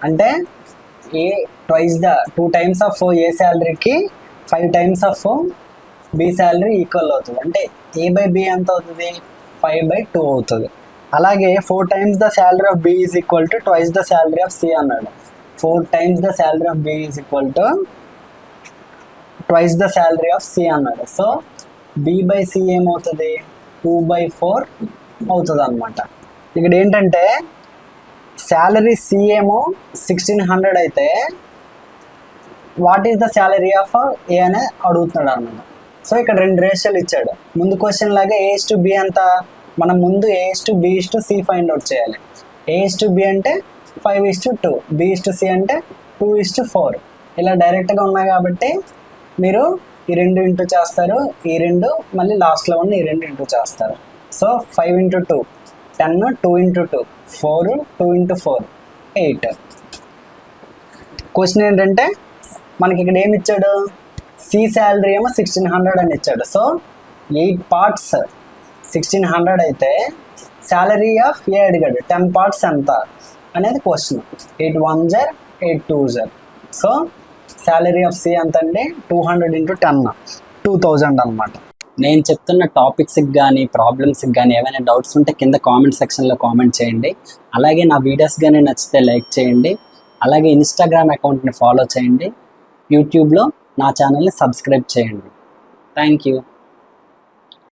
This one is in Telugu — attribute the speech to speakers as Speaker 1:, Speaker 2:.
Speaker 1: అంటే A twice the 2 times of A శాలరీకి 5 times of B salary equal అవుతుంది. అంటే ఏ బై బి ఎంత అవుతుంది, 5/2 అవుతుంది. అలాగే 4 times the salary of B is equal to twice the salary of C అన్నాడు. 4 times the salary of B is equal to twice the salary of C అన్నాడు. సో బి బై సి ఏమవుతుంది, 2/4 అవుతుంది అనమాట. ఇక్కడ ఏంటంటే శాలరీ సి ఏమో 1600 అయితే what is the salary of A అని అడుగుతున్నాడు అనమాట. సో ఇక్కడ 2 రేషియోలు ఇచ్చాడు. ముందు క్వశ్చన్ లాగా A/B అంత మనం ముందు A/B/C ఫైండ్ అవుట్ చేయాలి. A/B అంటే 5:2, B/C అంటే 2:4. ఇలా డైరెక్ట్గా ఉన్నాయి కాబట్టి మీరు ఈ 2 ఇంటూ చేస్తారు, ఈ 2 మళ్ళీ లాస్ట్లో ఉన్న ఈ 2 ఇంటూ చేస్తారు. సో 5 × 2 10, 2 × 2 4, 2 × 4 8. క్వశ్చన్ ఏంటంటే మనకి ఇక్కడ ఏమి ఇచ్చాడు, సి శాలరీ ఏమో 1600 అని ఇచ్చాడు. సో 8 parts 1600 అయితే శాలరీ ఆఫ్ ఏ అడిగాడు, 10 parts ఎంత అనేది question. 8 1s are 8 2s are. So salary of C ఎంత అండి, 200 × 10 2000 అనమాట. నేను చెప్తున్న టాపిక్స్కి కానీ ప్రాబ్లమ్స్కి కానీ ఏమైనా డౌట్స్ ఉంటే కింద కామెంట్ సెక్షన్లో కామెంట్ చేయండి. అలాగే నా వీడియోస్ కానీ నచ్చితే లైక్ చేయండి. అలాగే ఇన్స్టాగ్రామ్ అకౌంట్ని ఫాలో చేయండి. యూట్యూబ్లో నా ఛానల్ని సబ్స్క్రైబ్ చేయండి. Thank you.